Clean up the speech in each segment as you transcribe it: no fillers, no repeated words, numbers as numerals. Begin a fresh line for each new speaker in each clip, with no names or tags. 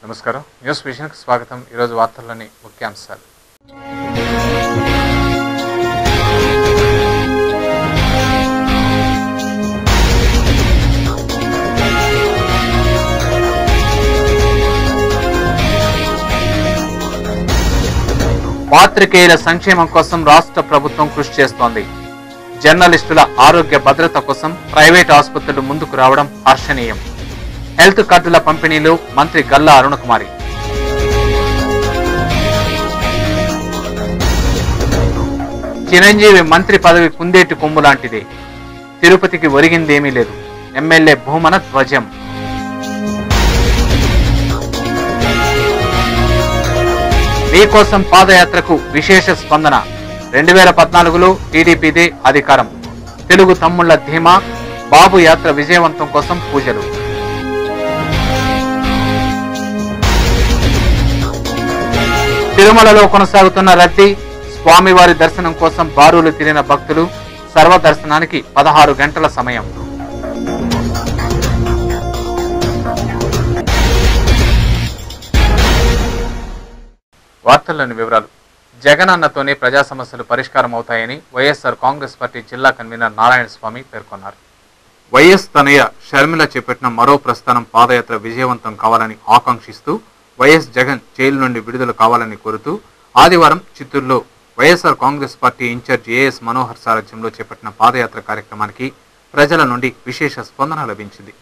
నమస్కారం. న్యూస్ విజన్కి స్వాగతం. ఈరోజు వార్తల్లోని ముఖ్యాంశాలు. పాత్రికేయుల సంక్షేమం కోసం రాష్ట్ర ప్రభుత్వం కృషి చేస్తోంది. జర్నలిస్టుల ఆరోగ్య భద్రత కోసం ప్రైవేట్ ఆసుపత్రులు ముందుకు రావడం హర్షణీయం. హెల్త్ కార్డుల పంపిణీలో మంత్రి గల్లా అరుణకుమారి. చిరంజీవి మంత్రి పదవి కుందేటి కొమ్ము లాంటిదే, తిరుపతికి ఒరిగిందేమీ లేదు. ఎమ్మెల్యే భూమన ధ్వజం. మీకోసం పాదయాత్రకు విశేష స్పందన. 2014లో టీడీపీదే అధికారం. తెలుగు తమ్ముళ్ల ధీమా. బాబు యాత్ర విజయవంతం కోసం పూజలు. తిరుమలలో కొనసాగుతున్న రద్దీ. స్వామివారి దర్శనం కోసం బారులు తిరిగిన భక్తులు. సర్వదర్శనానికి 16 గంటల సమయం. వార్తల్లోని వివరాలు. జగనన్నతోనే ప్రజా సమస్యలు పరిష్కారం అవుతాయని వైఎస్ఆర్ కాంగ్రెస్ పార్టీ జిల్లా కన్వీనర్ నారాయణ స్వామి పేర్కొన్నారు. వైఎస్ తనయ షర్మిల చేపట్టిన మరో ప్రస్థానం పాదయాత్ర విజయవంతం కావాలని ఆకాంక్షిస్తూ వైఎస్ జగన్ జైలు నుండి విడుదల కావాలని కోరుతూ ఆదివారం చిత్తూరులో YSR Congress party incharge AS Manohar సారథ్యంలో చేపట్టిన పాదయాత్ర కార్యక్రమానికి ప్రజల నుండి విశేష స్పందన లభించింది.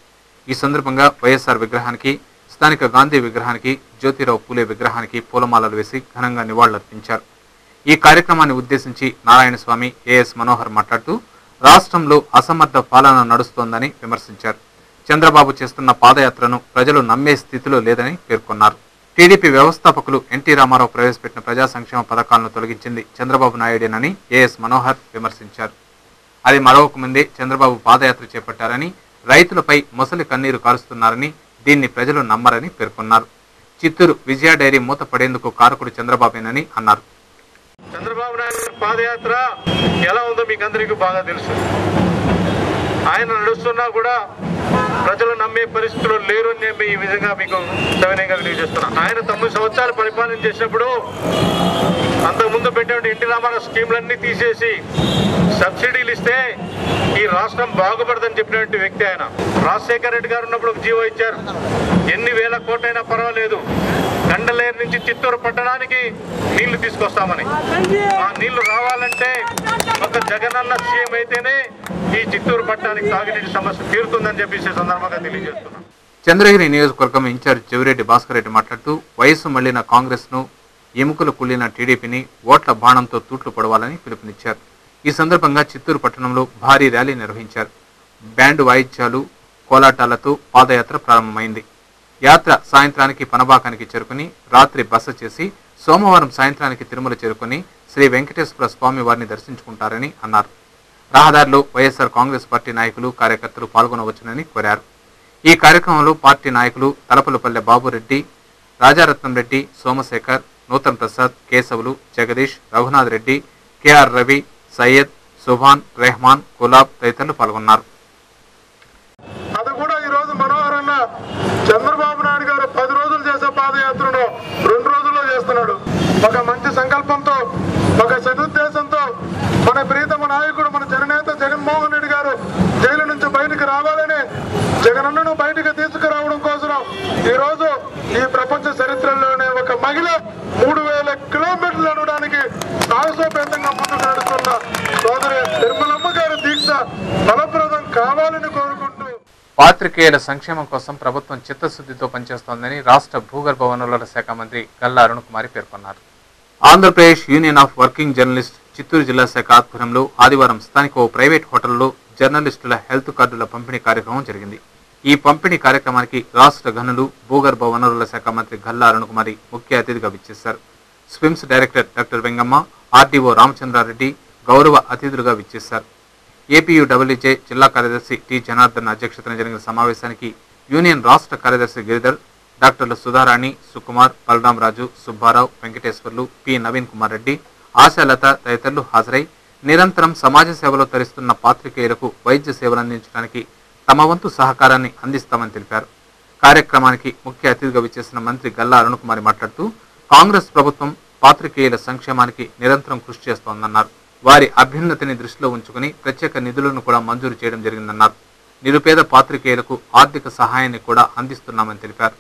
ఈ సందర్భంగా వైఎస్ఆర్ విగ్రహానికి, స్థానిక గాంధీ విగ్రహానికి, జ్యోతిరావు పూలే విగ్రహానికి పూలమాలలు వేసి ఘనంగా నివాళులర్పించారు. ఈ కార్యక్రమాన్ని ఉద్దేశించి నారాయణ స్వామి ఏఎస్ మనోహర్ మాట్లాడుతూ రాష్ట్రంలో అసమర్థ పాలన నడుస్తోందని విమర్శించారు. చంద్రబాబు చేస్తున్న పాదయాత్రను ప్రజలు నమ్మే స్థితిలో లేదని పేర్కొన్నారు. టీడీపీ వ్యవస్థాపకులు ఎన్టీ రామారావు ప్రవేశపెట్టిన ప్రజా సంక్షేమ పథకాలను తొలగించింది చంద్రబాబు నాయుడేనని ఏఎస్ మనోహర్ విమర్శించారు. అది మరొక ముందే చంద్రబాబు పాదయాత్ర చేపట్టారని, రైతులపై మొసలి కన్నీరు కారుస్తున్నారని, దీన్ని ప్రజలు నమ్మరని పేర్కొన్నారు. చిత్తూరు విజయ డైరీ మూతపడేందుకు కారకుడు చంద్రబాబేనని అన్నారు.
చంద్రబాబు నాయుడు పాదయాత్ర ఎలా ఉందో మీకు అందరికీ బాగా తెలుసు. ఆయన నడుస్తున్నా కూడా ప్రజలు నమ్మే పరిస్థితుల్లో లేరు అని చెప్పి ఈ విధంగా మీకు సవినయంగా తెలియజేస్తున్నాను. ఆయన 9 సంవత్సరాలు పరిపాలన చేసినప్పుడు అంతకుముందు పెట్టినటువంటి ఎన్టీ రామారావు స్కీమ్లన్నీ తీసేసి సబ్సిడీలు ఇస్తే ఈ రాష్ట్రం బాగుపడదని చెప్పినటువంటి వ్యక్తి ఆయన. రాజశేఖర రెడ్డి గారు ఉన్నప్పుడు ఒక జీవో ఇచ్చారు. ఎన్ని వేల కోట్లైనా పర్వాలేదు, గండలేరు నుంచి చిత్తూరు పట్టణానికి నీళ్లు తీసుకొస్తామని. ఆ నీళ్లు రావాలంటే ఒక జగనన్న సీఎం అయితేనే ఈ చిత్తూరు పట్టణానికి తాగునీటి సమస్య తీరుతుందని చెప్పేసి సందర్భంగా తెలియజేస్తున్నాం.
చంద్రగిరి నియోజకవర్గం ఇన్ఛార్జ్ చెవిరెడ్డి భాస్కర్ రెడ్డి మాట్లాడుతూ వయస్సు మళ్లిన కాంగ్రెస్ ను, ఎముకలు కుళ్లిన టీడీపీని ఓట్ల బాణంతో తూట్లు పడవాలని పిలుపునిచ్చారు. ఈ సందర్భంగా చిత్తూరు పట్టణంలో భారీ ర్యాలీ నిర్వహించారు. బ్యాండ్ వాయిద్యాలు, కోలాటాలతో పాదయాత్ర ప్రారంభమైంది. యాత్ర సాయంత్రానికి పనబాకానికి చేరుకుని రాత్రి బస చేసి సోమవారం సాయంత్రానికి తిరుమల చేరుకుని శ్రీ వెంకటేశ్వర స్వామి వారిని దర్శించుకుంటారని అన్నారు. రహదారిలో వైఎస్ఆర్ కాంగ్రెస్ పార్టీ నాయకులు, కార్యకర్తలు పాల్గొనవచ్చునని కోరారు. ఈ కార్యక్రమంలో పార్టీ నాయకులు తలపలపల్లె బాబురెడ్డి, రాజారత్నం రెడ్డి, సోమశేఖర్, నూతన్ ప్రసాద్, కేశవులు, జగదీష్, రఘునాథ్ రెడ్డి, కేఆర్ రవి, సయ్యద్, సుభాన్, రెహమాన్, గులాబ్ తదితరులు పాల్గొన్నారు.
అది కూడా ఈరోజు మనోహర్ అన్న చంద్రబాబు నాయుడు గారు 10 రోజులు చేసే పాదయాత్రను 2 రోజుల్లో చేస్తున్నాడు. ఒక మంచి సంకల్పంతో, ఒక సదుద్దేశంతో మన ప్రీతమ నాయకుడు, మన జననేత జగన్మోహన్ రెడ్డి గారు జైలు నుంచి బయటకు రావాలని, జగనన్నను బయటకు తీసుకురావడం కోసం ఈరోజు ఈ ప్రపంచ చరిత్రలోనే ఒక మహిళ 3000 కిలోమీటర్లు నడవడానికి సాహసోపేతంగా ముందుకు నడుస్తున్న సోదరి నిర్మలమ్మ గారి దీక్ష ఫలప్రదం కావాలని కోరుకుంటూ
పాత్రికేయుల సంక్షేమం కోసం ప్రభుత్వం చిత్తశుద్ధితో పనిచేస్తోందని రాష్ట్ర భూగర్భ వనరుల శాఖ మంత్రి గల్లా అరుణకుమారి పేర్కొన్నారు. Andhra Pradesh union of working journalist Chittoor జిల్లా శాఖ ఆధ్వర్యంలో ఆదివారం స్థానిక ఓ ప్రైవేట్ హోటల్లో జర్నలిస్టుల హెల్త్ కార్డుల పంపిణీ కార్యక్రమం జరిగింది. ఈ పంపిణీ కార్యక్రమానికి రాష్ట్ర గనులు, భూగర్భ వనరుల శాఖ మంత్రి గల్లా అరుణకుమారి ముఖ్య అతిథిగా విచ్చేశారు. SVIMS director doctor Vengamma, RDO Ramachandra Reddy గౌరవ అతిథులుగా విచ్చేశారు. ఏపీయూడబ్ల్యూజే జిల్లా కార్యదర్శి టి జనార్దన్ అధ్యక్షతన జరిగిన సమావేశానికి యూనియన్ రాష్ట్ర కార్యదర్శి గిరిధర్, డాక్టర్లు సుధారాణి, సుకుమార్, బలరామరాజు, సుబ్బారావు, వెంకటేశ్వర్లు, పి నవీన్ కుమార్ రెడ్డి, ఆశాలత తదితరులు హాజరై నిరంతరం సమాజ సేవలో తరిస్తున్న పాత్రికేయులకు వైద్య సేవలు అందించడానికి తమ వంతు సహకారాన్ని అందిస్తామని తెలిపారు. కార్యక్రమానికి ముఖ్య అతిథిగా విచ్చేసిన మంత్రి గల్లా అరుణకుమారి మాట్లాడుతూ కాంగ్రెస్ ప్రభుత్వం పాత్రికేయుల సంక్షేమానికి నిరంతరం కృషి చేస్తోందన్నారు. వారి అభ్యున్నతిని దృష్టిలో ఉంచుకుని ప్రత్యేక నిధులను కూడా మంజూరు చేయడం జరిగిందన్నారు. నిరుపేద పాత్రికేయులకు ఆర్థిక సహాయాన్ని కూడా అందిస్తున్నామని తెలిపారు.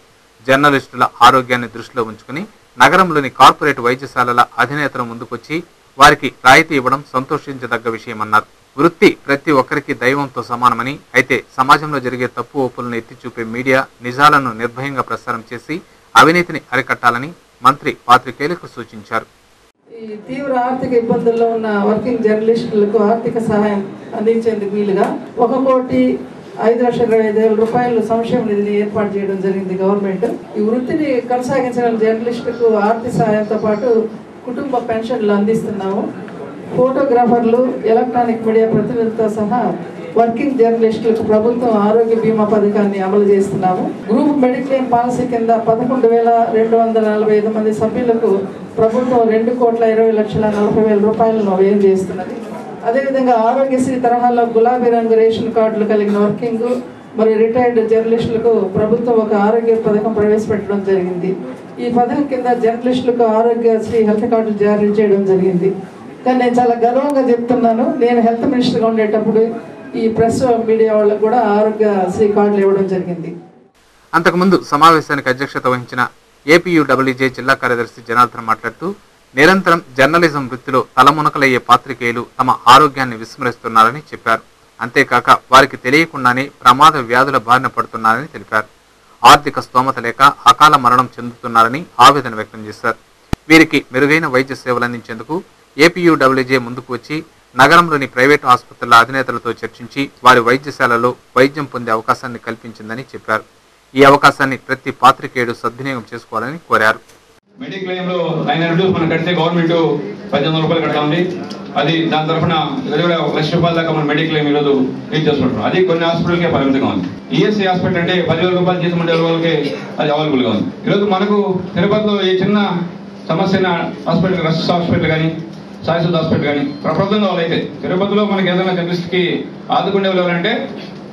జర్నలిస్టుల ఆరోగ్యాన్ని దృష్టిలో ఉంచుకుని నగరంలోని కార్పొరేట్ వైద్యశాలల అధినేతలు ముందుకొచ్చి వారికి రాయితీ ఇవ్వడం సంతోషించదగ్గ విషయమన్నారు. వృత్తి ప్రతి ఒక్కరికి దైవంతో సమానమని, అయితే సమాజంలో జరిగే తప్పు ఒప్పులను ఎత్తి చూపే మీడియా నిజాలను నిర్భయంగా ప్రసారం చేసి అవినీతిని అరికట్టాలని మంత్రి పాత్రికేయులకు సూచించారు.
ఈ తీవ్ర ఆర్థిక ఇబ్బందుల్లో ఉన్న వర్కింగ్ జర్నలిస్టులకు ఆర్థిక సహాయం అందించేందుకు వీలుగా 1,05,25,000 రూపాయలు సంక్షేమ నిధిని ఏర్పాటు చేయడం జరిగింది గవర్నమెంట్. ఈ వృత్తిని కొనసాగించిన జర్నలిస్టులకు ఆర్థిక సహాయంతో పాటు కుటుంబ పెన్షన్లు అందిస్తున్నాము. ఫోటోగ్రాఫర్లు, ఎలక్ట్రానిక్ మీడియా ప్రతినిధులతో సహా వర్కింగ్ జర్నలిస్టులకు ప్రభుత్వం ఆరోగ్య బీమా పథకాన్ని అమలు చేస్తున్నాము. గ్రూప్ మెడిక్లెయిమ్ పాలసీ కింద 11,245 మంది సభ్యులకు ప్రభుత్వం 2,20,40,000 రూపాయలను వ్యయం చేస్తున్నది. అదేవిధంగా ఆరోగ్యశ్రీ తరహాలో గులాబీ రంగు రేషన్ కార్డులు కలిగిన వర్కింగ్ మరియు రిటైర్డ్ జర్నలిస్టులకు ప్రభుత్వం ఒక ఆరోగ్య పథకం ప్రవేశపెట్టడం జరిగింది. ఈ పథకం కింద జర్నలిస్టులకు ఆరోగ్యశ్రీ హెల్త్ కార్డులు జారీ చేయడం జరిగింది. కానీ నేను చాలా గర్వంగా చెప్తున్నాను, నేను హెల్త్ మినిస్టర్గా ఉండేటప్పుడు ఈ ప్రెస్ మీడియా వాళ్ళకు కూడా ఆరోగ్యశ్రీ కార్డులు ఇవ్వడం జరిగింది.
అంతకుముందు సమావేశానికి అధ్యక్షత వహించిన ఏపీయూడబ్ల్యూజే జిల్లా కార్యదర్శి జనార్దన్ మాట్లాడుతూ నిరంతరం జర్నలిజం వృత్తిలో తలమునకలయ్యే పాత్రికేయులు తమ ఆరోగ్యాన్ని విస్మరిస్తున్నారని చెప్పారు. అంతేకాక వారికి తెలియకుండానే ప్రమాద వ్యాధుల బారిన పడుతున్నారని తెలిపారు. ఆర్థిక స్తోమత లేక అకాల మరణం చెందుతున్నారని ఆవేదన వ్యక్తం చేశారు. వీరికి మెరుగైన వైద్య సేవలు అందించేందుకు ఏపీయూడబ్ల్యూజే ముందుకు వచ్చి నగరంలోని ప్రైవేటు ఆసుపత్రుల అధినేతలతో చర్చించి వారి వైద్యశాలలో వైద్యం పొందే అవకాశాన్ని కల్పించిందని చెప్పారు. ఈ అవకాశాన్ని ప్రతి పాత్రికేయుడు సద్వినియోగం చేసుకోవాలని కోరారు.
మెడిక్లెయిమ్ లో 900 రూపీస్ మనం కడితే గవర్నమెంట్ 1800 రూపాయలు కడతా ఉంది. అది దాని తరఫున 1,00,000 రూపాయల దాకా మనం మెడిక్లెయిమ్ ఈరోజు యూజ్ చేసుకుంటున్నాం. అది కొన్ని హాస్పిటల్కే పరిమితంగా ఉంది. ఈఎస్ఐ హాస్పిటల్ అంటే 10,000 రూపాయలు జీతం ఉండే వాళ్ళకి అది అవైలబుల్ గా ఉంది. ఈరోజు మనకు తిరుపతిలో ఈ చిన్న సమస్య హాస్పిటల్, రస్ట్ హాస్పిటల్ కానీ, సాయిసుద్ హాస్పిటల్ కానీ ప్రప్రదంగా వాళ్ళైతే తిరుపతిలో మనకి ఏదైనా జర్నలిస్ట్ కి ఆదుకునే వాళ్ళు ఎవరంటే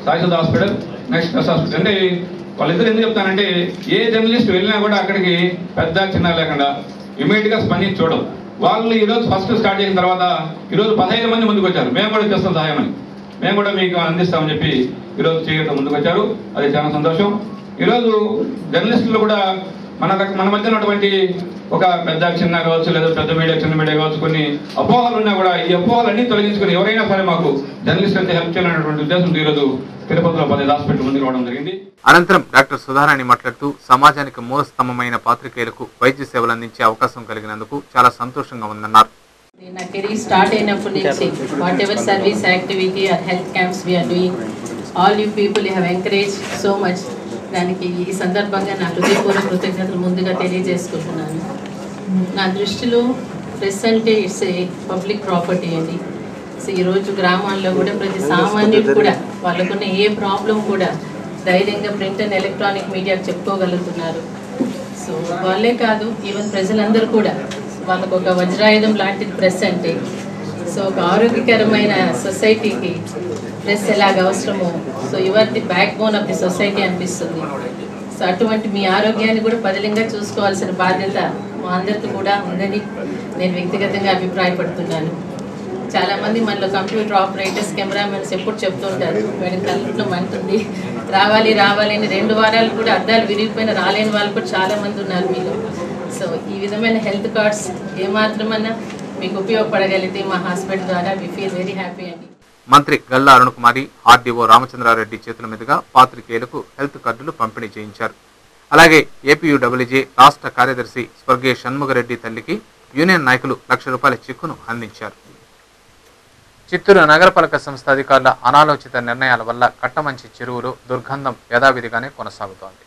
సాయిసుద్ హాస్పిటల్, నెక్స్ట్ రస్ట్ హాస్పిటల్. అంటే వాళ్ళిద్దరు ఎందుకు చెప్తానంటే ఏ జర్నలిస్ట్ వెళ్ళినా కూడా అక్కడికి పెద్ద చిన్న లేకుండా ఇమీడియట్ గా స్పందించి చూడడం. వాళ్ళు ఈరోజు ఫస్ట్ స్టార్ట్ చేసిన తర్వాత ఈరోజు 15 మంది ముందుకు వచ్చారు. మేము కూడా చేస్తాం సహాయం అని, మేము కూడా మీకు అందిస్తామని చెప్పి ఈరోజు చేయడం ముందుకు వచ్చారు. అది చాలా సంతోషం. ఈరోజు జర్నలిస్టులు కూడా మన మధ్య ఉన్నటువంటి ఒక పెద్ద చిన్న కావచ్చు, లేదా పెద్ద మీడియా చిన్న మీడియా కావచ్చు, కొన్ని అపోహలు ఉన్నా కూడా ఈ అపోహలన్నీ తొలగించుకుని ఎవరైనా సరే మాకు జర్నలిస్ట్ అయితే హెల్ప్ చేయాలనేటువంటి ఉద్దేశంతో ఈరోజు తిరుపతిలో 10 హాస్పిటల్ ముందుకు రావడం జరిగింది.
అనంతరం డాక్టర్ సుధారాణి మాట్లాడుతూ సమాజానికి మూలస్తంభమైన పాత్రికేయులకు వైద్య సేవలు అందించే అవకాశం కలిగినందుకు చాలా సంతోషంగా ఉందన్నారు.
నా కెరీర్ స్టార్ట్ అయినప్పటి నుంచి whatever service activity or health camps we are doing, all you people you have encourage so much. దానికి ఈ సందర్భంగా నా హృదయపూర్వక కృతజ్ఞతలు ముందుగా తెలియజేసుకుంటున్నాను. నా దృష్టిలో ప్రెస్ అంటే ఇట్స్ ఏ పబ్లిక్ ప్రాపర్టీ అండి. సో ఈరోజు గ్రామాల్లో కూడా ప్రతి సామాన్యుడు కూడా వాళ్ళకున్న ఏ ప్రాబ్లం కూడా ధైర్యంగా ప్రింట్ అండ్ ఎలక్ట్రానిక్ మీడియాకు చెప్పుకోగలుగుతున్నారు. సో వాళ్ళే కాదు, ఈవెన్ ప్రజలందరూ కూడా వాళ్ళకు ఒక వజ్రాయుధం లాంటిది ప్రెస్ అంటే. సో ఒక ఆరోగ్యకరమైన సొసైటీకి ప్రెస్ ఎలాగ అవసరమో, so your the back bone of the society అనిపిస్తుంది. సో అటువంటి మీ ఆరోగ్యాన్ని కూడా పదిలంగా చూసుకోవాల్సిన బాధ్యత మా అందరితో కూడా ఉందని నేను వ్యక్తిగతంగా అభిప్రాయపడుతున్నాను. చాలామంది మనలో కంప్యూటర్ ఆపరేటర్స్, కెమెరామెన్స్ ఎప్పుడు చెప్తుంటారు మేడం కళ్ళలో మంటుంది, రావాలి రావాలి అని 2 వారాలు కూడా అద్దాలు విరిగిపోయిన రాలేని వాళ్ళు కూడా చాలామంది ఉన్నారు మీలో. సో ఈ విధమైన హెల్త్ కార్డ్స్ ఏమాత్రమన్నా మీకు ఉపయోగపడగలిగితే మా హాస్పిటల్ ద్వారా వి ఫీల్ వెరీ హ్యాపీ అండి.
మంత్రి గల్లా అరుణకుమారి, ఆర్డీఓ రామచంద్రారెడ్డి చేతుల మీదుగా పాత్రికేయులకు హెల్త్ కార్డులు పంపిణీ చేయించారు. అలాగే ఏపీయూడబ్ల్యూజే రాష్ట్ర కార్యదర్శి స్వర్గీయ షణ్ముగరెడ్డి తల్లికి యూనియన్ నాయకులు ₹1,00,000 చెక్కును అందించారు. చిత్తూరు నగరపాలక సంస్థ అధికారుల అనాలోచిత నిర్ణయాల వల్ల కట్టమంచి చెరువులో దుర్గంధం యథావిధిగానే కొనసాగుతోంది.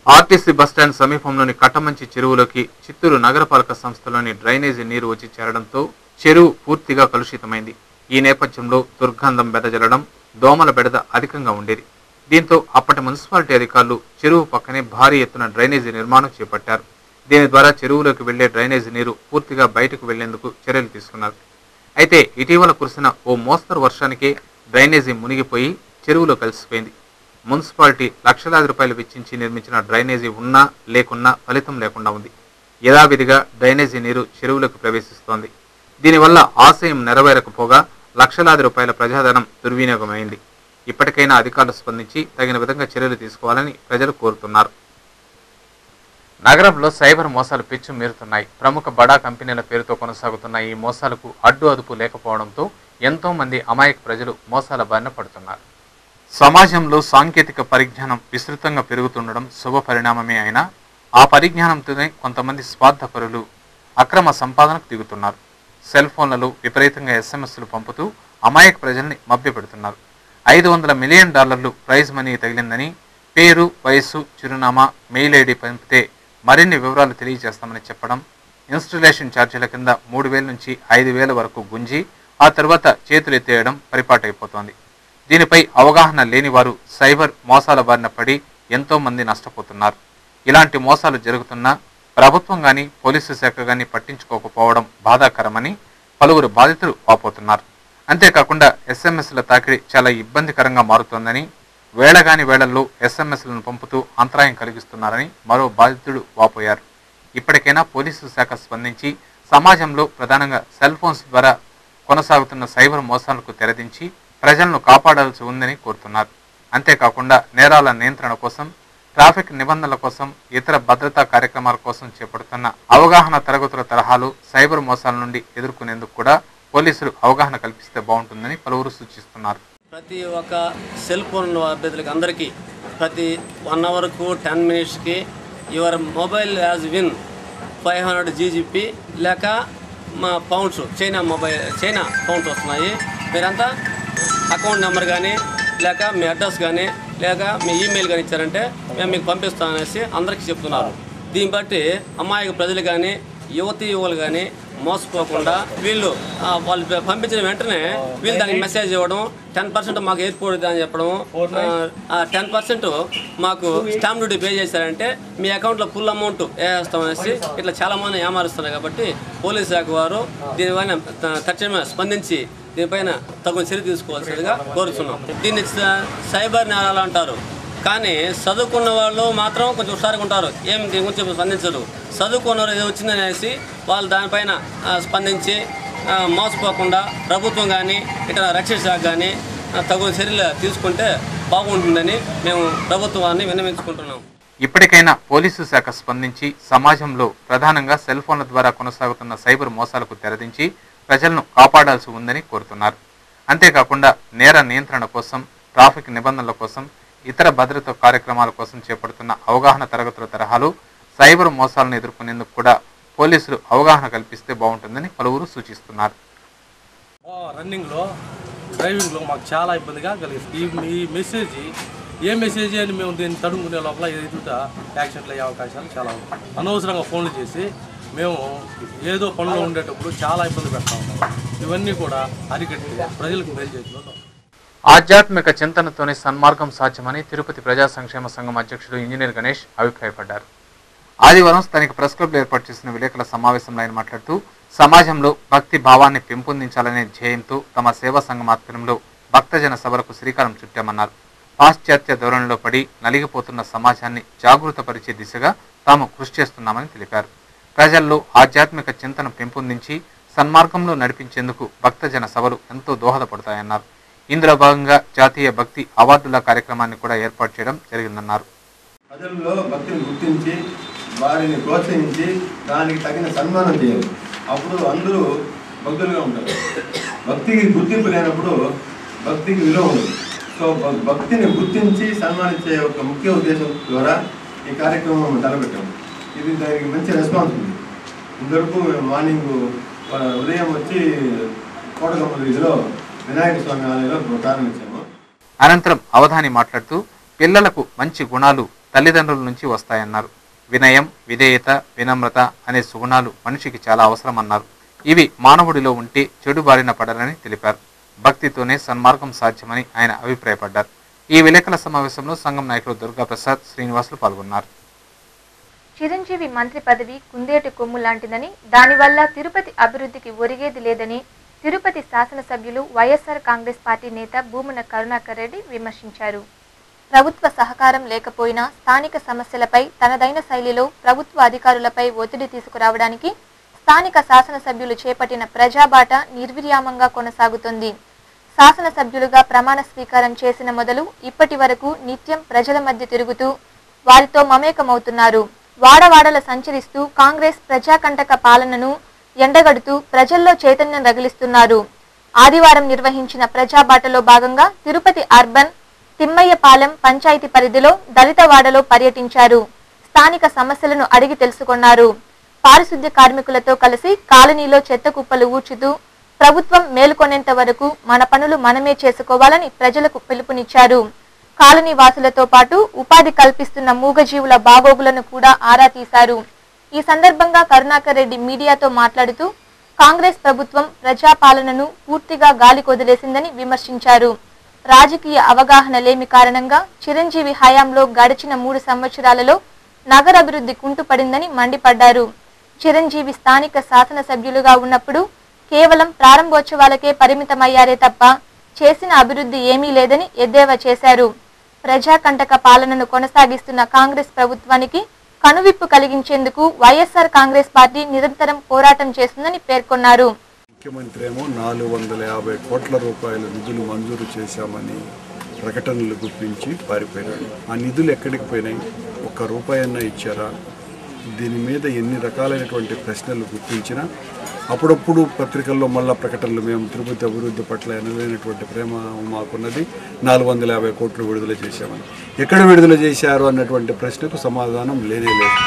ఆర్టీసీ బస్టాండ్ సమీపంలోని కట్టమంచి చెరువులోకి చిత్తూరు నగరపాలక సంస్థలోని డ్రైనేజీ నీరు వచ్చి చేరడంతో చెరువు పూర్తిగా కలుషితమైంది. ఈ నేపథ్యంలో దుర్గంధం బెదజల్లడం, దోమల బెడద అధికంగా ఉండేది. దీంతో అప్పటి మున్సిపాలిటీ అధికారులు చెరువు పక్కనే భారీ ఎత్తున డ్రైనేజీ నిర్మాణం చేపట్టారు. దీని ద్వారా చెరువులోకి వెళ్లే డ్రైనేజీ నీరు పూర్తిగా బయటకు వెళ్లేందుకు చర్యలు తీసుకున్నారు. అయితే ఇటీవల కురిసిన ఓ మోస్తరు వర్షానికే డ్రైనేజీ మునిగిపోయి చెరువులో కలిసిపోయింది. మున్సిపాలిటీ లక్షలాది రూపాయలు వెచ్చించి నిర్మించిన డ్రైనేజీ ఉన్నా లేకున్నా ఫలితం లేకుండా ఉంది. యథావిధిగా డ్రైనేజీ నీరు చెరువులకు ప్రవేశిస్తోంది. దీనివల్ల ఆశయం నెరవేరకపోగా లక్షలాది రూపాయల ప్రజాధనం దుర్వినియోగమైంది. ఇప్పటికైనా అధికారులు స్పందించి తగిన విధంగా చర్యలు తీసుకోవాలని ప్రజలు కోరుతున్నారు. నగరంలో సైబర్ మోసాలు పిచ్చు మీరుతున్నాయి. ప్రముఖ బడా కంపెనీల పేరుతో కొనసాగుతున్న ఈ మోసాలకు అడ్డు అదుపు లేకపోవడంతో ఎంతో మంది అమాయక ప్రజలు మోసాల బారిన పడుతున్నారు. సమాజంలో సాంకేతిక పరిజ్ఞానం విస్తృతంగా పెరుగుతుండడం శుభ పరిణామమే అయినా ఆ పరిజ్ఞానంతోనే కొంతమంది స్వార్థపరులు అక్రమ సంపాదనకు దిగుతున్నారు. సెల్ ఫోన్లలో విపరీతంగా ఎస్ఎంఎస్లు పంపుతూ అమాయక ప్రజల్ని మభ్యపెడుతున్నారు. $500 మిలియన్ ప్రైజ్ మనీ తగిలిందని పేరు, వయస్సు, చిరునామా, మెయిల్ ఐడి పంపితే మరిన్ని వివరాలు తెలియజేస్తామని చెప్పడం, ఇన్స్టలేషన్ ఛార్జీల కింద 3,000 నుంచి 5,000 వరకు గుంజి ఆ తర్వాత చేతులు ఎత్తేయడం పరిపాటైపోతోంది. దీనిపై అవగాహన లేని వారు సైబర్ మోసాల బారిన పడి ఎంతో మంది నష్టపోతున్నారు. ఇలాంటి మోసాలు జరుగుతున్నా ప్రభుత్వం కానీ పోలీసు శాఖ కానీ పట్టించుకోకపోవడం బాధాకరమని పలువురు బాధితులు వాపోతున్నారు. అంతేకాకుండా ఎస్ఎంఎస్ల తాకిడి చాలా ఇబ్బందికరంగా మారుతోందని, వేళగాని వేళల్లో ఎస్ఎంఎస్లను పంపుతూ అంతరాయం కలిగిస్తున్నారని మరో బాధితుడు వాపోయారు. ఇప్పటికైనా పోలీసు శాఖ స్పందించి సమాజంలో ప్రధానంగా సెల్ ఫోన్స్ ద్వారా కొనసాగుతున్న సైబర్ మోసాలకు తెరదించి ప్రజలను కాపాడాల్సి ఉందని కోరుతున్నారు. అంతేకాకుండా నేరాల నియంత్రణ కోసం, ట్రాఫిక్ నిబంధనల కోసం, ఇతర భద్రతా కార్యక్రమాల కోసం చేపడుతున్న అవగాహన తరగతుల తరహాలు సైబర్ మోసాల నుండి ఎదుర్కొనేందుకు కూడా పోలీసులు అవగాహన కల్పిస్తే బాగుంటుందని పలువురు సూచిస్తున్నారు.
ప్రతి ఒక్క సెల్ ఫోన్ అభ్యర్థులకి అందరికీ ప్రతి 1 అవర్కు 10 మినిట్స్కి your mobile as win 500 GGP లేక మా పౌండ్స్ చైనా పౌండ్స్ వస్తున్నాయి. మీరంతా అకౌంట్ నెంబర్ కానీ లేక మీ అడ్రస్ కానీ లేక మీ ఈమెయిల్ కానీ ఇచ్చారంటే మేము మీకు పంపిస్తామనేసి అందరికీ చెప్తున్నారు. దీన్ని బట్టి అమాయక ప్రజలు కానీ యువతీయువలు కానీ మోసపోకుండా వాళ్ళు పంపించిన వెంటనే వీళ్ళు దానికి మెసేజ్ ఇవ్వడం, 10% మాకు ఎయిర్పోర్ట్ అని చెప్పడం, 10% మాకు స్టాంప్ డ్యూటీ పే చేశారంటే మీ అకౌంట్లో ఫుల్ అమౌంట్ వేస్తామనేసి ఇట్లా చాలామంది ఏమారుస్తున్నారు. కాబట్టి పోలీస్ శాఖ వారు దీనిపైన తక్షణమే స్పందించి దీనిపైన తగిన చర్య తీసుకోవాల్సిందిగా కోరుతున్నాం. దీన్ని సైబర్ నేరాలు అంటారు, కానీ చదువుకున్న వాళ్ళు మాత్రం కొంచెం హుషారుగా ఉంటారు, ఏం దీని గురించి స్పందించరు. చదువుకున్నవారు ఏదో వచ్చిందనేసి వాళ్ళు దానిపైన స్పందించి మోసపోకుండా ప్రభుత్వం కానీ ఇతర రక్షణ శాఖ కానీ తగిన చర్యలు తీసుకుంటే బాగుంటుందని మేము ప్రభుత్వాన్ని విన్నవించుకుంటున్నాం.
ఇప్పటికైనా పోలీసు శాఖ స్పందించి సమాజంలో ప్రధానంగా సెల్ ఫోన్ల ద్వారా కొనసాగుతున్న సైబర్ మోసాలకు తెరదించి ప్రజలను కాపాడాల్సి ఉందని కోరుతున్నారు. అంతేకాకుండా నేర నియంత్రణ కోసం, ట్రాఫిక్ నిబంధనల కోసం, ఇతర భద్రతా కార్యక్రమాల కోసం చేపడుతున్న అవగాహన తరగతుల తరహాలు సైబర్ మోసాలను ఎదుర్కొనేందుకు కూడా పోలీసులు అవగాహన కల్పిస్తే బాగుంటుందని పలువురు సూచిస్తున్నారు.
రన్నింగ్లో డ్రైవింగ్లో మాకు చాలా ఇబ్బందిగా కలిగిస్తుంది. ఈ మెసేజ్ ఏ మెసేజ్ అని మేము దీన్ని తడుముకునే లోపల ఎదుట యాక్సిడెంట్లు అయ్యే అవకాశాలు చాలా ఉన్నాయి. అనవసరంగా ఫోన్లు చేసి మేము ఏదో పనులు ఉండేటప్పుడు చాలా ఇబ్బంది పెడతా ఉంటాం. ఇవన్నీ కూడా అరికట్టి ప్రజలకు మేలు చేస్తున్నాం.
ఆధ్యాత్మిక చింతనతోనే సన్మార్గం సాధ్యమని తిరుపతి ప్రజా సంక్షేమ సంఘం అధ్యక్షుడు ఇంజనీర్ గణేష్ అభిప్రాయపడ్డారు. ఆదివారం స్థానిక ప్రెస్ క్లబ్లో ఏర్పాటు చేసిన విలేకరుల సమావేశంలో ఆయన మాట్లాడుతూ సమాజంలో భక్తి భావాన్ని పెంపొందించాలనే ధ్యేయంతో తమ సేవా సంఘం ఆధ్వర్యంలో భక్తజన సభలకు శ్రీకారం చుట్టామన్నారు. పాశ్చాత్య ధోరణిలో పడి నలిగిపోతున్న సమాజాన్ని జాగృతపరిచే దిశగా తాము కృషి చేస్తున్నామని తెలిపారు. ప్రజల్లో ఆధ్యాత్మిక చింతన పెంపొందించి సన్మార్గంలో నడిపించేందుకు భక్తజన సభలు ఎంతో దోహదపడతాయన్నారు. ఇందులో భాగంగా జాతీయ భక్తి అవార్డుల కార్యక్రమాన్ని కూడా ఏర్పాటు చేయడం జరిగిందన్నారు.
ప్రజల్లో భక్తిని గుర్తించి వారిని ప్రోత్సహించి దానికి తగిన సన్మానం చేయాలి. అప్పుడు అందరూ భక్తులుగా ఉంటారు. భక్తికి గుర్తింపు లేనప్పుడు భక్తికి విలువ ఉండదు. సో భక్తిని గుర్తించి సన్మానించే ఒక ముఖ్య ఉద్దేశం ద్వారా ఈ కార్యక్రమం తలపెట్టాము. ఇది దానికి మంచి రెస్పాన్స్ ఉంది. ఇంతవరకు మేము మార్నింగ్ ఉదయం వచ్చి కోటగమ్మ వీధిలో వినాయక స్వామి ఆలయంలో ప్రారంభించాము.
అనంతరం అవధాని మాట్లాడుతూ పిల్లలకు మంచి గుణాలు తల్లిదండ్రుల నుంచి వస్తాయన్నారు. వినయం, విధేయత, వినమ్రత అనే సుగుణాలు మనిషికి చాలా అవసరమన్నారు. ఇవి మానవుడిలో ఉంటే చెడు బారిన పడరని తెలిపారు. భక్తితోనే సన్మార్గం సాధ్యమని ఆయన అభిప్రాయపడ్డారు. ఈ విలేకరుల సమావేశంలో సంఘం నాయకులు దుర్గాప్రసాద్, శ్రీనివాసులు పాల్గొన్నారు.
చిరంజీవి మంత్రి పదవి కుందేటి కొమ్ము లాంటిదని, దానివల్ల తిరుపతి అభివృద్ధికి ఒరిగేది లేదని తిరుపతి శాసనసభ్యులు వైఎస్ఆర్ కాంగ్రెస్ పార్టీ నేత భూమన కరుణాకర్ రెడ్డి విమర్శించారు. ప్రభుత్వ సహకారం లేకపోయినా స్థానిక సమస్యలపై తనదైన శైలిలో ప్రభుత్వ అధికారులపై ఒత్తిడి తీసుకురావడానికి స్థానిక శాసనసభ్యులు చేపట్టిన ప్రజాబాట నిర్విరామంగా కొనసాగుతుంది. శాసనసభ్యులుగా ప్రమాణ స్వీకారం చేసిన మొదలు ఇప్పటి వరకు నిత్యం ప్రజల మధ్య తిరుగుతూ వారితో మమేకమవుతున్నారు. వాడవాడల సంచరిస్తూ కాంగ్రెస్ ప్రజాకంటక పాలనను ఎండగడుతూ ప్రజల్లో చైతన్యం రగిలిస్తున్నారు. ఆదివారం నిర్వహించిన ప్రజాబాటలో భాగంగా తిరుపతి అర్బన్ తిమ్మయ్యపాలెం పంచాయతీ పరిధిలో దళితవాడలో పర్యటించారు. స్థానిక సమస్యలను అడిగి తెలుసుకున్నారు. పారిశుద్ధ్య కార్మికులతో కలిసి కాలనీలో చెత్త కుప్పలు ఊడ్చుతూ ప్రభుత్వం మేలుకొనేంత వరకు మన పనులు మనమే చేసుకోవాలని ప్రజలకు పిలుపునిచ్చారు. కాలనీ వాసులతో పాటు ఉపాధి కల్పిస్తున్న మూగజీవుల బాగోగులను కూడా ఆరా తీశారు. ఈ సందర్భంగా కరుణాకర్ రెడ్డి మీడియాతో మాట్లాడుతూ కాంగ్రెస్ ప్రభుత్వం ప్రజాపాలనను పూర్తిగా గాలికొదిలేసిందని విమర్శించారు. రాజకీయ అవగాహన లేమి కారణంగా చిరంజీవి హయాంలో గడిచిన 3 సంవత్సరాలలో నగరాభివృద్ధి కుంటుపడిందని మండిపడ్డారు. చిరంజీవి స్థానిక శాసనసభ్యులుగా ఉన్నప్పుడు కేవలం ప్రారంభోత్సవాలకే పరిమితమయ్యారే తప్ప చేసిన అభివృద్ధి ఏమీ లేదని ఎద్దేవా చేశారు. ప్రజాకంటక పాలనను కొనసాగిస్తున్న కాంగ్రెస్ ప్రభుత్వానికి కనువిప్పు కలిగించేందుకు వైఎస్ఆర్ కాంగ్రెస్ పార్టీ నిరంతరం పోరాటం చేస్తుందని పేర్కొన్నారు.
ముఖ్యమంత్రి ఏమో 450 కోట్ల రూపాయల నిధులు మంజూరు చేశామని ప్రకటనలు గుర్తించి పారిపోయినాడు. ఆ నిధులు ఎక్కడికి పోయినాయి? 1 రూపాయి అన్నా ఇచ్చారా? దీని మీద ఎన్ని రకాలైనటువంటి ప్రశ్నలు గుర్తించినా అప్పుడప్పుడు పత్రికల్లో మళ్ళా ప్రకటనలు మేము తిరుపతి అభివృద్ధి పట్ల ఎనలేనటువంటి ప్రేమ మాకున్నది, 450 కోట్లు విడుదల చేశామని. ఎక్కడ విడుదల చేశారు అన్నటువంటి ప్రశ్నకు సమాధానం లేనే లేదు.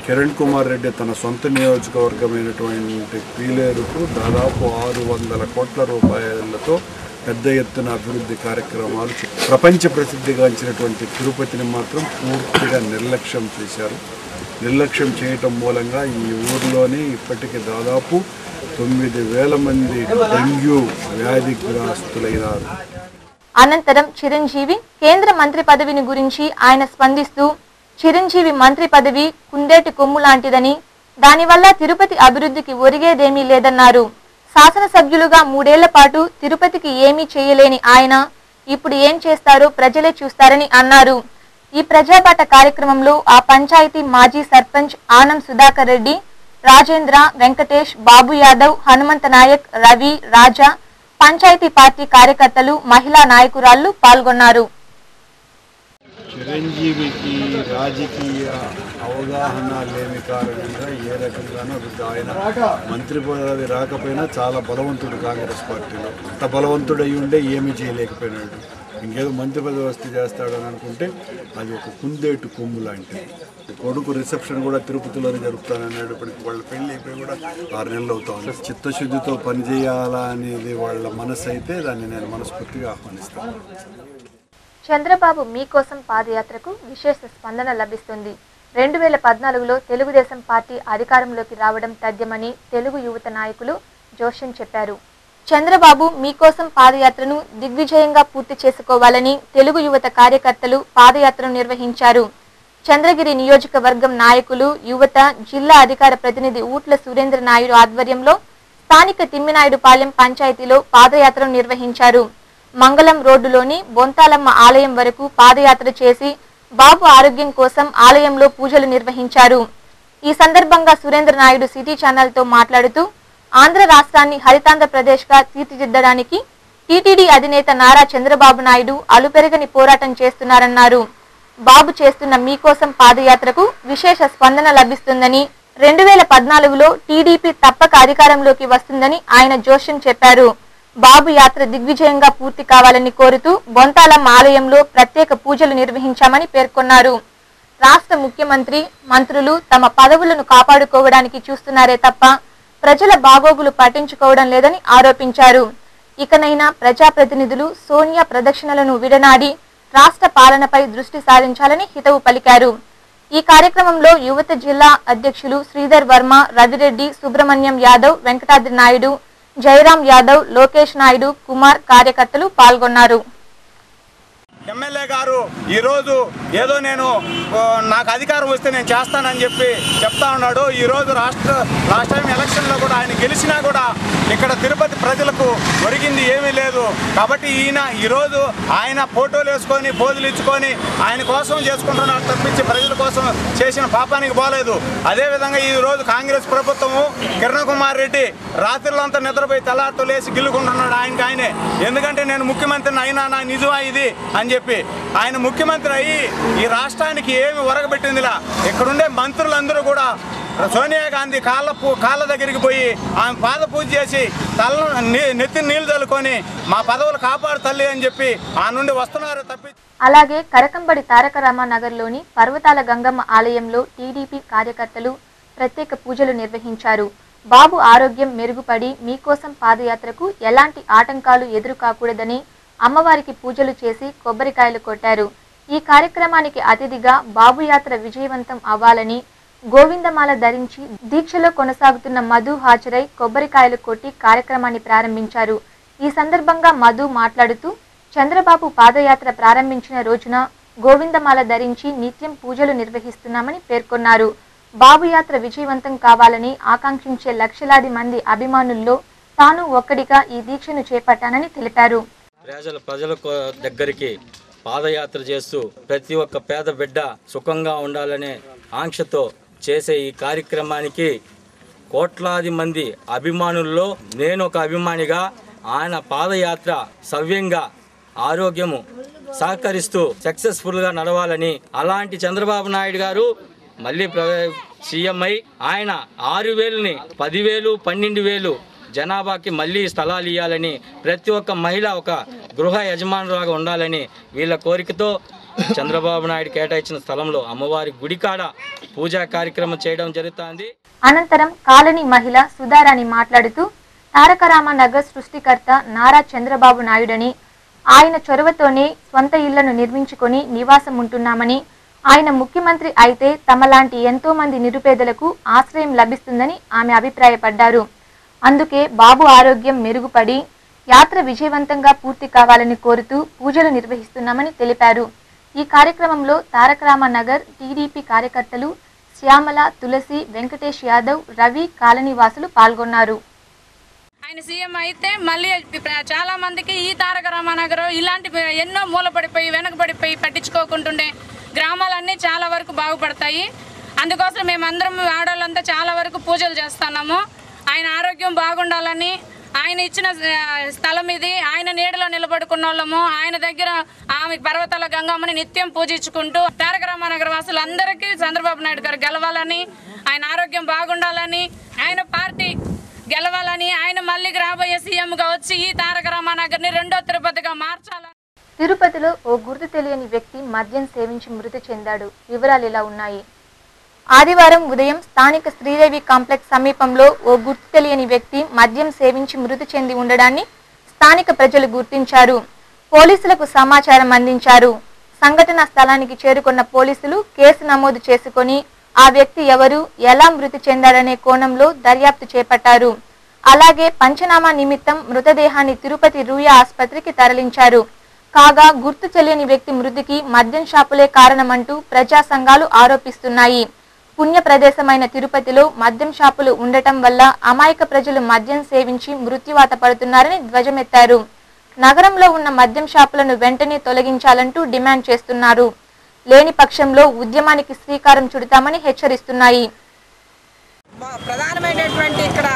కిరణ్ కుమార్ రెడ్డి తన సొంత నియోజకవర్గమైనటువంటి పీలేరుకు దాదాపు 600 కోట్ల రూపాయలతో పెద్ద ఎత్తున అభివృద్ధి కార్యక్రమాలు ప్రపంచ ప్రసిద్ధిగాంచినటువంటి తిరుపతిని మాత్రం పూర్తిగా నిర్లక్ష్యం చేశారు. నిర్లక్ష్యం చేయటం మూలంగా ఈ ఊరిలోనే ఇప్పటికి దాదాపు 9,000 మంది డెంగ్యూ వ్యాధిగ్రస్తులైనారు.
అనంతరం చిరంజీవి కేంద్ర మంత్రి పదవిని గురించి ఆయన స్పందిస్తూ చిరంజీవి మంత్రి పదవి కుందేటి కొమ్ము లాంటిదని, దానివల్ల తిరుపతి అభివృద్ధికి ఒరిగేదేమీ లేదన్నారు. శాసనసభ్యులుగా 3 ఏళ్ల పాటు తిరుపతికి ఏమీ చేయలేని ఆయన ఇప్పుడు ఏం చేస్తారో ప్రజలే చూస్తారని అన్నారు. ఈ ప్రజాబాట కార్యక్రమంలో ఆ పంచాయతీ మాజీ సర్పంచ్ ఆనం సుధాకర్ రెడ్డి, రాజేంద్ర, వెంకటేష్, బాబు యాదవ్, హనుమంత నాయక్, రవి, రాజా, పంచాయతీ పార్టీ కార్యకర్తలు, మహిళా నాయకురాళ్లు పాల్గొన్నారు.
చిరంజీవికి రాజకీయ అవగాహన లేని కారణంగా ఏ రకంగానూ ఆయన మంత్రి పదవి రాకపోయినా చాలా బలవంతుడు కాంగ్రెస్ పార్టీలో. అంత బలవంతుడు అయి ఉండే ఏమీ చేయలేకపోయినాడు. ఇంకేదో మంత్రి పదవి వస్తే చేస్తాడని అనుకుంటే అది ఒక కుందేటు కొమ్ము లాంటిది. కొడుకు రిసెప్షన్ కూడా తిరుపతిలోనే జరుపుతానన్నాడు. ఇప్పటికి వాళ్ళ పెళ్లి అయిపోయి కూడా 6 నెలలు అవుతా ఉంది. చిత్తశుద్ధితో పనిచేయాలా అనేది వాళ్ళ మనసు అయితే దాన్ని నేను మనస్ఫూర్తిగా ఆహ్వానిస్తాను.
చంద్రబాబు మీకోసం పాదయాత్రకు విశేష స్పందన లభిస్తుంది. 2014లో తెలుగుదేశం పార్టీ అధికారంలోకి రావడం తథ్యమని తెలుగు యువత నాయకులు జోషన్ చెప్పారు. చంద్రబాబు మీకోసం పాదయాత్రను దిగ్విజయంగా పూర్తి చేసుకోవాలని తెలుగు యువత కార్యకర్తలు పాదయాత్రను నిర్వహించారు. చంద్రగిరి నియోజకవర్గం నాయకులు, యువత, జిల్లా అధికార ప్రతినిధి ఊట్ల సురేంద్ర నాయుడు ఆధ్వర్యంలో స్థానిక తిమ్మినాయుడుపాలెం పంచాయతీలో పాదయాత్రను నిర్వహించారు. మంగళం రోడ్డులోని బొంతాలమ్మ ఆలయం వరకు పాదయాత్ర చేసి బాబు ఆరోగ్యం కోసం ఆలయంలో పూజలు నిర్వహించారు. ఈ సందర్భంగా సురేంద్ర నాయుడు సిటీ ఛానల్తో మాట్లాడుతూ ఆంధ్ర రాష్ట్రాన్ని హరితాంధ్రప్రదేశ్గా తీర్చిదిద్దడానికి టీటీడీ అధినేత నారా చంద్రబాబు నాయుడు అలుపెరగని పోరాటం చేస్తున్నారన్నారు. బాబు చేస్తున్న మీకోసం పాదయాత్రకు విశేష స్పందన లభిస్తుందని, 2014లో టీడీపీ తప్పక అధికారంలోకి వస్తుందని ఆయన జోషన్ చెప్పారు. బాబు యాత్ర దిగ్విజయంగా పూర్తి కావాలని కోరుతూ బొంతాలమ్మ ఆలయంలో ప్రత్యేక పూజలు నిర్వహించామని పేర్కొన్నారు. రాష్ట్ర ముఖ్యమంత్రి, మంత్రులు తమ పదవులను కాపాడుకోవడానికి చూస్తున్నారే తప్ప ప్రజల బాగోగులు పట్టించుకోవడం లేదని ఆరోపించారు. ఇకనైనా ప్రజాప్రతినిధులు సోనియా ప్రదక్షిణలను విడనాడి రాష్ట్ర పాలనపై దృష్టి సారించాలని హితవు పలికారు. ఈ కార్యక్రమంలో యువత జిల్లా అధ్యక్షులు శ్రీధర్ వర్మ, రవిరెడ్డి, సుబ్రహ్మణ్యం యాదవ్, వెంకటాద్రి నాయుడు, జయరాం యాదవ్, లోకేష్ నాయుడు, కుమార్ కార్యకర్తలు పాల్గొన్నారు.
ఎమ్మెల్యే గారు ఈరోజు ఏదో నాకు అధికారం వస్తే నేను చేస్తానని చెప్పి చెప్తా ఉన్నాడు. ఈరోజు లాస్ట్ టైం ఎలక్షన్లో కూడా ఆయన గెలిచినా కూడా ఇక్కడ తిరుపతి ప్రజలకు ఒరిగింది ఏమీ లేదు. కాబట్టి ఈరోజు ఆయన ఫోటోలు వేసుకొని పోజులు ఇచ్చుకొని ఆయన కోసం చేసుకుంటున్నాడు తప్పించి ప్రజల కోసం చేసిన పాపానికి పోలేదు. అదేవిధంగా ఈరోజు కాంగ్రెస్ ప్రభుత్వము కిరణ్ కుమార్ రెడ్డి రాత్రిలో అంతా నిద్రపోయి తెల్లారితో లేచి గిల్లుకుంటున్నాడు ఆయనే. ఎందుకంటే నేను ముఖ్యమంత్రిని అయినా నా నిజమా ఇది అని చెప్పి ఆయన ముఖ్యమంత్రి అయ్యి ఈ రాష్ట్రానికి ఏమి ఒరగబెట్టిందిలా. ఇక్కడుండే మంత్రులందరూ కూడా సోనియా గాంధీ కాళ్ళ దగ్గరికి పోయి ఆమె పాద పూజ చేసి నెత్తి నీళ్లు చల్లుకొని మా పదవులు కాపాడు తల్లి అని చెప్పి ఆ నుండి వస్తున్నారు తప్పి.
అలాగే కరకంబడి తారక రామానగర్లోని పర్వతాల గంగమ్మ ఆలయంలో టీడీపీ కార్యకర్తలు ప్రత్యేక పూజలు నిర్వహించారు. బాబు ఆరోగ్యం మెరుగుపడి మీకోసం పాదయాత్రకు ఎలాంటి ఆటంకాలు ఎదురు కాకూడదని అమ్మవారికి పూజలు చేసి కొబ్బరికాయలు కొట్టారు. ఈ కార్యక్రమానికి అతిథిగా బాబు యాత్ర విజయవంతం అవ్వాలని గోవిందమాల ధరించి దీక్షలో కొనసాగుతున్న మధు హాజరై కొబ్బరికాయలు కొట్టి కార్యక్రమాన్ని ప్రారంభించారు. ఈ సందర్భంగా మధు మాట్లాడుతూ చంద్రబాబు పాదయాత్ర ప్రారంభించిన రోజున గోవిందమాల ధరించి నిత్యం పూజలు నిర్వహిస్తున్నామని పేర్కొన్నారు. బాబు యాత్ర విజయవంతం కావాలని ఆకాంక్షించే లక్షలాది మంది అభిమానుల్లో తాను ఒక్కడిగా ఈ దీక్షను చేపట్టానని తెలిపారు.
ప్రజల దగ్గరికి పాదయాత్ర చేస్తూ ప్రతి ఒక్క పేద బిడ్డ సుఖంగా ఉండాలనే ఆంక్షతో చేసే ఈ కార్యక్రమానికి కోట్లాది మంది అభిమానుల్లో నేను ఒక అభిమానిగా ఆయన పాదయాత్ర సవ్యంగా ఆరోగ్యము సహకరిస్తూ సక్సెస్ఫుల్గా నడవాలని, అలాంటి చంద్రబాబు నాయుడు గారు మళ్ళీ సీఎం అయి ఆయన 6,000ని 10,000 12,000 జనాభాకి మళ్ళీ స్థలాలు ఇవ్వాలని, ప్రతి ఒక్క మహిళ ఒక గృహ యజమానురాగా ఉండాలని వీళ్ళ కోరికతో చంద్రబాబు నాయుడు కేటాయించిన స్థలంలో అమ్మవారి గుడికాడ పూజా కార్యక్రమం చేయడం జరుగుతుంది.
అనంతరం కాలనీ మహిళ సుధారాణి మాట్లాడుతూ తారక రామానగర్ సృష్టికర్త నారా చంద్రబాబు నాయుడని, ఆయన చొరవతోనే స్వంత ఇళ్లను నిర్మించుకొని నివాసం ఉంటున్నామని, ఆయన ముఖ్యమంత్రి అయితే తమలాంటి ఎంతో మంది నిరుపేదలకు ఆశ్రయం లభిస్తుందని ఆమె అభిప్రాయపడ్డారు. అందుకే బాబు ఆరోగ్యం మెరుగుపడి యాత్ర విజయవంతంగా పూర్తి కావాలని కోరుతూ పూజలు నిర్వహిస్తున్నామని తెలిపారు. ఈ కార్యక్రమంలో తారక రామానగర్ టీడీపీ కార్యకర్తలు శ్యామల, తులసి, వెంకటేష్ యాదవ్, రవి, కాలనీ వాసులు పాల్గొన్నారు.
ఆయన సీఎం అయితే మళ్ళీ చాలా మందికి ఈ తారక రామానగర్ ఇలాంటి ఎన్నో మూలపడిపోయి వెనకబడిపోయి పట్టించుకోకుంటుండే గ్రామాలన్నీ చాలా వరకు బాగుపడతాయి. అందుకోసం మేమందరం ఆడవాళ్ళంతా చాలా వరకు పూజలు చేస్తున్నాము. ఆయన ఆరోగ్యం బాగుండాలని, ఆయన ఇచ్చిన స్థలం ఇది, ఆయన నీడలో నిలబడుకున్న వాళ్ళము, ఆయన దగ్గర ఆమె పర్వతాల గంగమ్మని నిత్యం పూజించుకుంటూ తారక రామానగర్ వాసులందరికీ చంద్రబాబు నాయుడు గారు గెలవాలని, ఆయన ఆరోగ్యం బాగుండాలని, ఆయన పార్టీ గెలవాలని, ఆయన మళ్ళీ రాబోయే సీఎంగా వచ్చి ఈ తారక రామానగర్ని 2వ తిరుపతిగా మార్చాలని.
తిరుపతిలో ఓ గుర్తు తెలియని వ్యక్తి మద్యం సేవించి మృతి చెందాడు. వివరాలు ఇలా ఉన్నాయి. ఆదివారం ఉదయం స్థానిక శ్రీదేవి కాంప్లెక్స్ సమీపంలో ఓ గుర్తు తెలియని వ్యక్తి మద్యం సేవించి మృతి చెంది ఉండడాన్ని స్థానిక ప్రజలు గుర్తించారు. పోలీసులకు సమాచారం అందించారు. సంఘటనా స్థలానికి చేరుకున్న పోలీసులు కేసు నమోదు చేసుకొని ఆ వ్యక్తి ఎవరు, ఎలా మృతి చెందాడనే కోణంలో దర్యాప్తు చేపట్టారు. అలాగే పంచనామా నిమిత్తం మృతదేహాన్ని తిరుపతి రూయా ఆసుపత్రికి తరలించారు. కాగా గుర్తు తెలియని వ్యక్తి మృతికి మద్యం షాపులే కారణమంటూ ప్రజా సంఘాలు ఆరోపిస్తున్నాయి. పుణ్య ప్రదేశమైన తిరుపతిలో మద్యం షాపులు ఉండటం వల్ల అమాయక ప్రజలు మద్యం సేవించి మృత్యువాత పడుతున్నారని ధ్వజమెత్తారు. నగరంలో ఉన్న మద్యం షాపులను వెంటనే తొలగించాలంటూ డిమాండ్ చేస్తున్నారు. లేని పక్షంలో ఉద్యమానికి శ్రీకారం చుడతామని హెచ్చరిస్తున్నాయి.
ప్రధానమైనటువంటి ఇక్కడ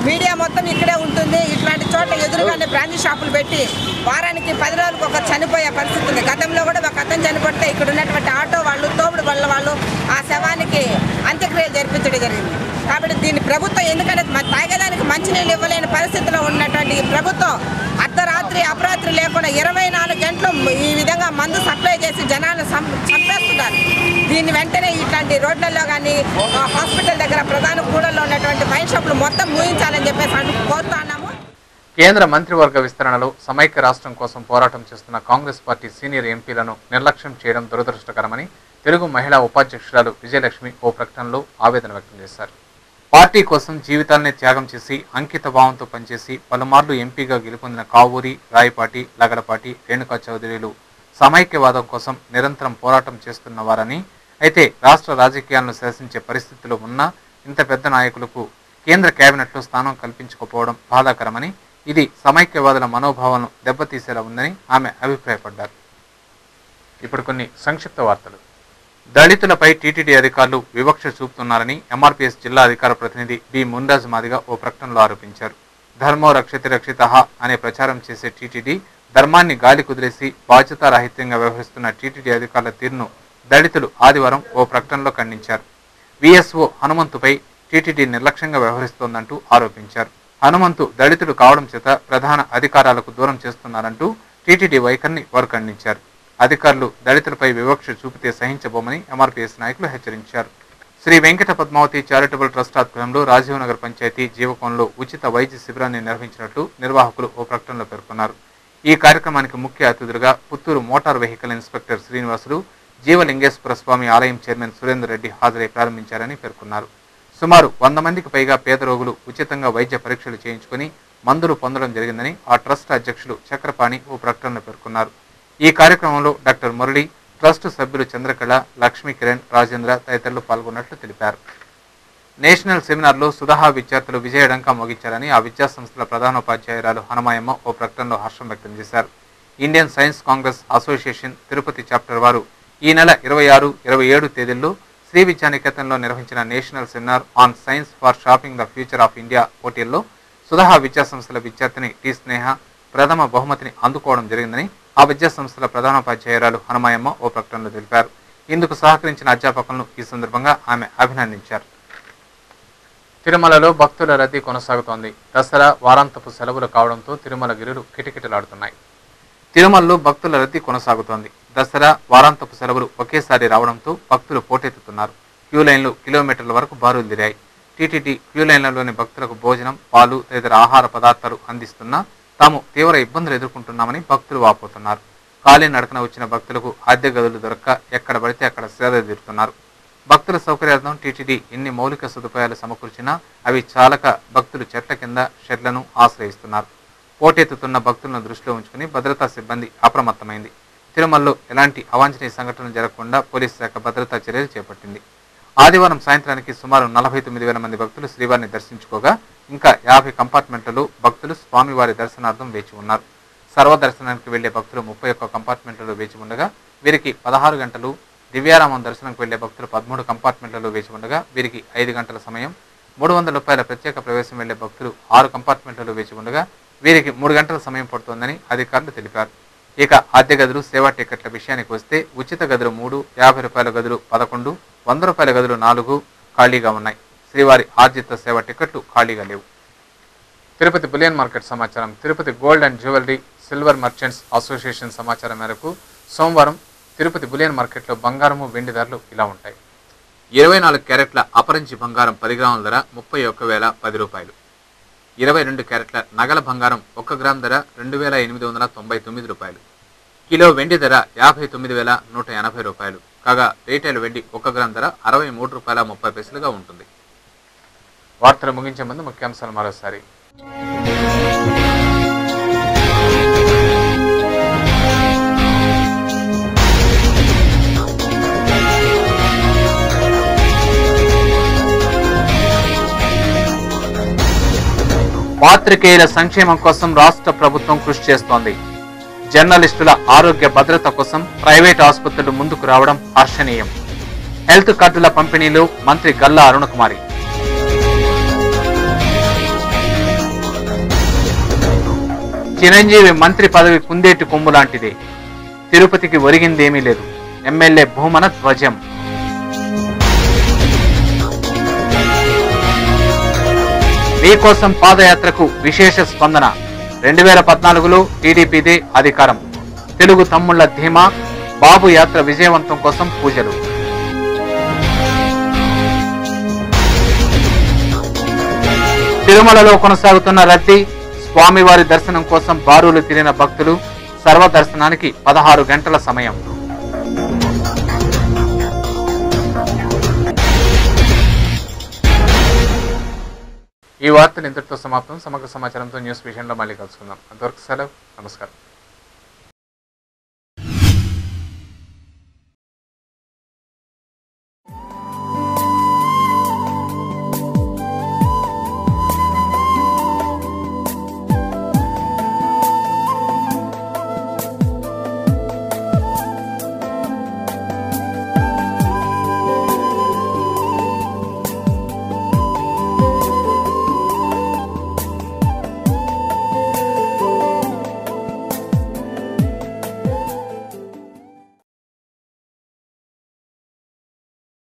మీడియా మొత్తం ఇక్కడే ఉంటుంది. ఇట్లాంటి చోట్ల ఎదురుగానే బ్రాంచ్ షాపులు పెట్టి వారానికి 10 రోజులకు ఒక చనిపోయే పరిస్థితి ఉంది. గతంలో కూడా ఒక అతను చనిపోతే ఇక్కడ ఉన్నటువంటి ఆటో వాళ్ళు, తోపుడు వాళ్ళు ఆ శవానికి అంత్యక్రియలు జరిపించడం జరిగింది. కాబట్టి దీన్ని ప్రభుత్వం ఎందుకంటే తాగేదానికి మంచినీళ్ళు ఇవ్వలేని పరిస్థితిలో ఉన్నటువంటి ప్రభుత్వం అర్ధరాత్రి అపరాత్రి లేకుండా 24 గంటలు ఈ విధంగా మందు సప్లై చేసి జనాలను చంపేస్తున్నారు. దీన్ని వెంటనే ఇట్లాంటి రోడ్లలో కానీ హాస్పిటల్ దగ్గర ప్రధాన కూడల్లో ఉన్నటువంటి వైన్ షాపులు మొత్తం మూయించాలని చెప్పేసి కోరుతున్నాము.
కేంద్ర మంత్రివర్గ విస్తరణలో సమైక్య రాష్ట్రం కోసం పోరాటం చేస్తున్న కాంగ్రెస్ పార్టీ సీనియర్ ఎంపీలను నిర్లక్ష్యం చేయడం దురదృష్టకరమని తెలుగు మహిళా ఉపాధ్యక్షురాలు విజయలక్ష్మి ఓ ప్రకటనలో ఆవేదన వ్యక్తం చేశారు. పార్టీ కోసం జీవితాలనే త్యాగం చేసి అంకిత భావంతో పనిచేసి పలుమార్లు ఎంపీగా గెలుపొందిన కావూరి, రాయపాటి, లగడపాటి, రేణుకా చౌదరిలు సమైక్యవాదం కోసం నిరంతరం పోరాటం చేస్తున్నవారని, అయితే రాష్ట్ర రాజకీయాలను శాసించే పరిస్థితిలో ఉన్న ఇంత పెద్ద నాయకులకు కేంద్ర కేబినెట్లో స్థానం కల్పించకపోవడం బాధాకరమని, ఇది సమైక్యవాదుల మనోభావాలను దెబ్బతీసేలా ఉందని ఆమె అభిప్రాయపడ్డారు. ఇప్పుడు కొన్ని సంక్షిప్త వార్తలు. దళితులపై టీటీడీ అధికారులు వివక్ష చూపుతున్నారని ఎంఆర్పీఎస్ జిల్లా అధికార ప్రతినిధి బి మున్రాజ్ మాదిగ ఓ ప్రకటనలో ఆరోపించారు. ధర్మో రక్షతి రక్షితః అనే ప్రచారం చేసే టీటీడీ ధర్మాన్ని గాలి కుదిలేసి బాధ్యతారాహిత్యంగా వ్యవహరిస్తున్న టీటీడీ అధికారుల తీరును దళితులు ఆదివారం ఓ ప్రకటనలో ఖండించారు. విఎస్ఓ హనుమంతుపై టీటీడీ నిర్లక్ష్యంగా వ్యవహరిస్తోందంటూ ఆరోపించారు. హనుమంతు దళితుడు కావడం చేత ప్రధాన అధికారాలకు దూరం చేస్తున్నారంటూ టీటీడీ వైఖరిని వారు ఖండించారు. అధికారులు దళితులపై వివక్ష చూపితే సహించబోమని ఎంఆర్పీఎస్ నాయకులు హెచ్చరించారు. శ్రీ వెంకట పద్మావతి చారిటబుల్ ట్రస్ట్ ఆధ్వర్యంలో రాజీవ్ నగర్ పంచాయతీ జీవకోణంలో ఉచిత వైద్య శిబిరాన్ని నిర్వహించినట్లు నిర్వాహకులు ఓ ప్రకటనలో పేర్కొన్నారు. ఈ కార్యక్రమానికి ముఖ్య అతిథులుగా Puttur motor vehicle inspector Srinivasulu, Jeevalingeswara Swamy ఆలయం చైర్మన్ సురేందర్ రెడ్డి హాజరై ప్రారంభించారని పేర్కొన్నారు. సుమారు 100 మందికి పైగా పేద రోగులు ఉచితంగా వైద్య పరీక్షలు చేయించుకుని మందులు పొందడం జరిగిందని ఆ ట్రస్ట్ అధ్యక్షులు చక్రపాణి ఓ ప్రకటనలో పేర్కొన్నారు. ఈ కార్యక్రమంలో డాక్టర్ మురళి, ట్రస్ట్ సభ్యులు చంద్రకళ, లక్ష్మీ కిరణ్, రాజేంద్ర తదితరులు పాల్గొన్నట్లు తెలిపారు. నేషనల్ సెమినార్లో సుధహా విద్యార్థులు విజయడంకా మోగించారని ఆ విద్యాసంస్థల ప్రధానోపాధ్యాయురాలు హనుమాయమ్మ ఓ ప్రకటనలో హర్షం వ్యక్తం చేశారు. Indian science Congress association Tirupati chapter వారు ఈ నెల 26, 27 తేదీల్లో శ్రీ విద్యానికేతన్లో నిర్వహించిన national seminar on science for shopping the future of India పోటీల్లో సుధహా విద్యాసంస్థల విద్యార్థిని టి స్నేహ ప్రథమ బహుమతిని అందుకోవడం జరిగిందని ఆ విద్యాసంస్థల ప్రధానోపాధ్యాయురాలు హనుమాయమ్మ ఓ ప్రకటనలో తెలిపారు. ఇందుకు సహకరించిన అధ్యాపకులను ఈ సందర్భంగా ఆమె అభినందించారు. తిరుమలలో భక్తుల రద్దీ కొనసాగుతోంది. దసరా వారాంతపు సెలవులు కావడంతో తిరుమల గిరులు కిటకిటలాడుతున్నాయి. తిరుమలలో భక్తుల రద్దీ కొనసాగుతోంది. దసరా వారాంతపు సెలవులు ఒకేసారి రావడంతో భక్తులు పోటెత్తుతున్నారు. క్యూ లైన్లు కిలోమీటర్ల వరకు బారులు తిరిగాయి. టీటీడీ క్యూ లైన్లలోని భక్తులకు భోజనం, పాలు తదితర ఆహార పదార్థాలు అందిస్తున్నా తాము తీవ్ర ఇబ్బందులు ఎదుర్కొంటున్నామని భక్తులు వాపోతున్నారు. ఖాళీ నడకన వచ్చిన భక్తులకు అద్దె గదులు దొరక్క ఎక్కడ పడితే అక్కడ సేద తీరుతున్నారు. భక్తుల సౌకర్యార్థం టీటీడీ ఎన్ని మౌలిక సదుపాయాలు సమకూర్చినా అవి చాలక భక్తులు చెట్ల కింద షెడ్లను ఆశ్రయిస్తున్నారు. పోటెత్తుతున్న భక్తులను దృష్టిలో ఉంచుకుని భద్రతా సిబ్బంది అప్రమత్తమైంది. తిరుమలలో ఎలాంటి అవాంఛనీయ సంఘటనలు జరగకుండా పోలీసు శాఖ భద్రతా చర్యలు చేపట్టింది. ఆదివారం సాయంత్రానికి సుమారు 49,000 మంది భక్తులు శ్రీవారిని దర్శించుకోగా ఇంకా 50 కంపార్ట్మెంట్లలో భక్తులు స్వామివారి దర్శనార్థం వేచి ఉన్నారు. సర్వదర్శనానికి వెళ్లే భక్తులు 31 కంపార్ట్మెంట్లలో వేచి ఉండగా వీరికి 16 గంటలు, దివ్యారామం దర్శనంకు వెళ్లే భక్తులు 13 కంపార్ట్మెంట్లలో వేచి ఉండగా వీరికి 5 గంటల సమయం, 300 రూపాయల ప్రత్యేక ప్రవేశం వెళ్లే భక్తులు 6 కంపార్ట్మెంట్లలో వేచి ఉండగా వీరికి 3 గంటల సమయం పడుతోందని అధికారులు తెలిపారు. ఇక అద్దె గదులు, సేవా టికెట్ల విషయానికి వస్తే ఉచిత గదులు 3, 50 రూపాయల గదులు 11, 100 రూపాయల గదులు 4 ఖాళీగా ఉన్నాయి. శ్రీవారి ఆర్జిత సేవ టికెట్లు ఖాళీగా లేవు. తిరుపతి బులియన్ మార్కెట్ సమాచారం. Tirupati gold and jewellery silver merchants association సమాచారం మేరకు సోమవారం తిరుపతి బులియన్ మార్కెట్లో బంగారము, వెండి ధరలు ఇలా ఉంటాయి. 24 క్యారెట్ల అపరంజి బంగారం 10 గ్రాముల ధర 31,010 రూపాయలు. 22 క్యారెట్ల నగల బంగారం 1 గ్రామ్ ధర 2,899 రూపాయలు. కిలో వెండి ధర 59,180 రూపాయలు. కాగా రీటైల్ వెండి 1 గ్రామ్ ధర 63.30 రూపాయలుగా ఉంటుంది. వార్తలు ముగించే ముందు ముఖ్యాంశాలు మరోసారి. పాత్రికేయుల సంక్షేమం కోసం రాష్ట్ర ప్రభుత్వం కృషి చేస్తోంది. జర్నలిస్టుల ఆరోగ్య భద్రత కోసం ప్రైవేట్ ఆసుపత్రులు ముందుకు రావడం హర్షణీయం. హెల్త్ కార్డుల పంపిణీలో మంత్రి గల్లా అరుణకుమారి. చిరంజీవి మంత్రి పదవి కుందేటి కొమ్ము లాంటిదే. తిరుపతికి ఒరిగిందేమీ లేదు. ఎమ్మెల్యే భూమన ధ్వజం. మీకోసం పాదయాత్రకు విశేష స్పందన. 2014లో టీడీపీదే అధికారం. తెలుగు తమ్ముళ్ల ధీమా. బాబు యాత్ర విజయవంతం కోసం పూజలు. తిరుమలలో కొనసాగుతున్న రద్దీ. స్వామివారి దర్శనం కోసం బారులు తిరిగిన భక్తులు. సర్వదర్శనానికి 16 గంటల సమయం. ఈ వార్తలు ఇంతటితో సమాప్తం. సమగ్ర సమాచారంతో న్యూస్ విషయంలో మళ్ళీ కలుసుకుందాం. అంతవరకు సెలవు. నమస్కారం.